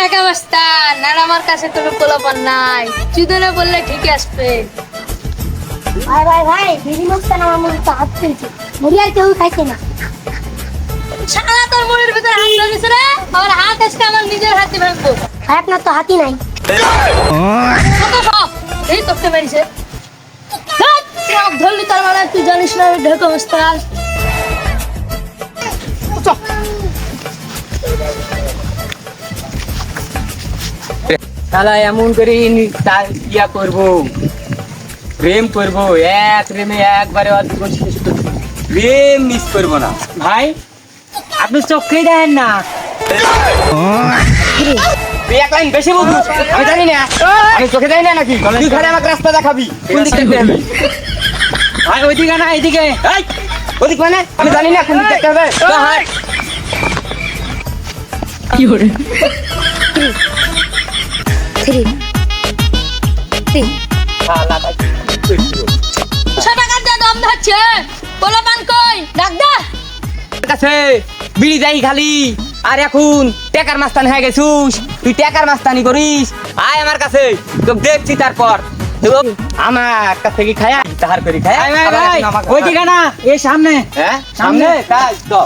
ঢাকা মাস্তান আর আমার কাছে কোনো পোলাপান নাই, চুদনে বললে ঠিক আসবে। ভাই ভাই ভাই বিড়ি মাস্তান আমার মনে তো হাত ফেলছে, মুড়ি আর কেউ খাইছে না। শালা তোর মুড়ির ভিতরে হাত লাগিয়েছে রে, আমার হাত আজকে আমার নিজের হাতে ভাঙবো। ভাই আপনার তো হাতি নাই। কত সব এই করতে পারিছে, ধরলি তার মানে তুই জানিস না আমি ঢাকা মাস্তান। শালা এমন করে ইয়া করবো, প্রেম করবো, এক প্রেমে একবারে প্রেম মিস করবো না। ভাই আপনি চোখেই দেখেন না, তুই এক লাইন বেশি বলছিস, আমি জানি না, আমি চোখে যাই না নাকি? তুই খালি আমাকে রাস্তা দেখাবি কোন দিক দেখতে হবে। ভাই ওইদিকে না এইদিকে, ওদিক মানে আমি জানি না কোন দিক দেখতে হবে। কি করে টাকা দিয়ে দম ধরছে, পোলাপান কই ডাক দা। কাছে বিড়ি যাই খালি, আর এখন টেকার মাস্তান হয়ে গেছিস, তুই টেকার মাস্তানি করিস। আয় আমার কাছে, তোকে দেখছি তারপর আমার কাছে কি খায় তাহার করি খায়। ওই দিকে না এই সামনে, হ্যাঁ সামনে তাই তো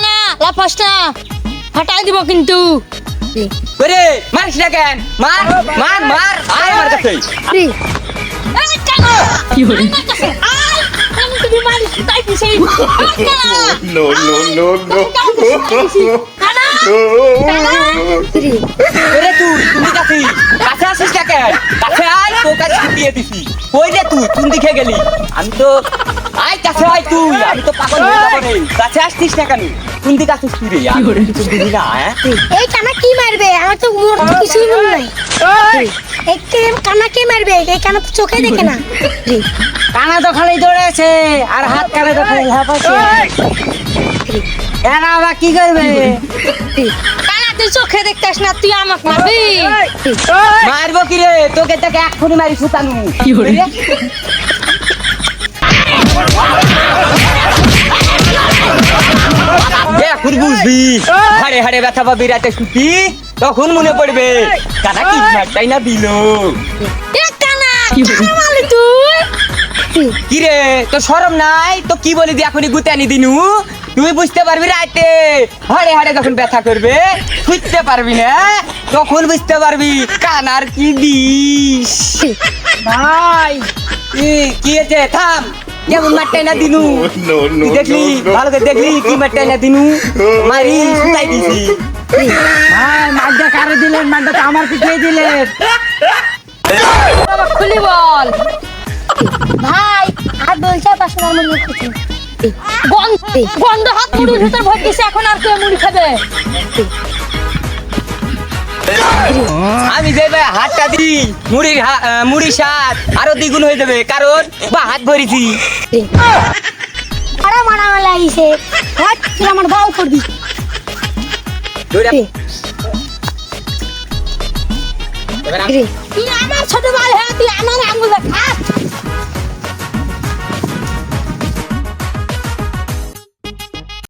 না লাফাসটা ফাটাই দিব কিন্তু। করে মারিস না কেন, মার মার মার। আয় আমার কাছে, কি হলো আমি তো বিমারি তাই দিছি। No, no, no, no. করে তুই কাছে কাছে আসিস না কেন? কাছে আয়, তোর কাছে দিয়ে দিছি। কই রে তুই কোন দিকে গেলি? আমি তো আয় কাছে আয় তুই, আমি তো পাগল হয়ে যাবো রে। কাছে আসছিস না কেন? কোন দিকে আসিস তুই রে? আমি কিছু বুঝি না। এই কানা কি মারবে, আমার তো কিছুই মনে নাই। এই কানা কি মারবে, এই কানা তো চোখে দেখে না। কানা তো খালি দৌড়েছে আর হাত কানে তো খালি হাঁপাচ্ছে। এরা আবার কি করবে? কানা তুই চোখে দেখতেছ না, তুই আমাকে মারবি। মারবো কি রে? তোকে তাকে এক্ষুনি মারি সুতানু। কি করে এখন বুঝবি, হাড়ে হাড়ে ব্যথা পাবি রাতে শুতি, তখন মনে পড়বে কানা কি মারটাই না দিল। কি রে তোর শরম নাই? তো কি বলি দি এখনই গুতানি দিনু, তুই বুঝতে পারবি রাতে হাড়ে হাড়ে যখন ব্যথা করবে, বুঝতে পারবি না, তখন বুঝতে পারবি কানার কি দিস। ভাই কি হয়েছে? থাম, কেমন মারটাই না দিনু। No, no, দেখলি no, no. ভালো করে দেখলি কি মারটাই না দিনু, মারি সুতাই দিছি। ভাই মারটা কারে দিলেন? মারটা তো আমার পিছিয়ে দিলেন। খুলি বল ভাই আর বলছে পাশে আমার মুড়ি খেতে। গন্ধ হাত মুড়ির ভিতর ভর দিছে, এখন আর কেউ মুড়ি খাবে? আমি যে ভাই হাতটা দিই মুড়ির স্বাদ আরো দ্বিগুণ হয়ে যাবে, কারণ বা হাত ভরিছি। আরে মারা লাগিছে, হাত তুই আমার বাউ করবি। এবার তুই আমার ছোট ভাই হ্যাঁ, তুই আমার আঙুলে খাস।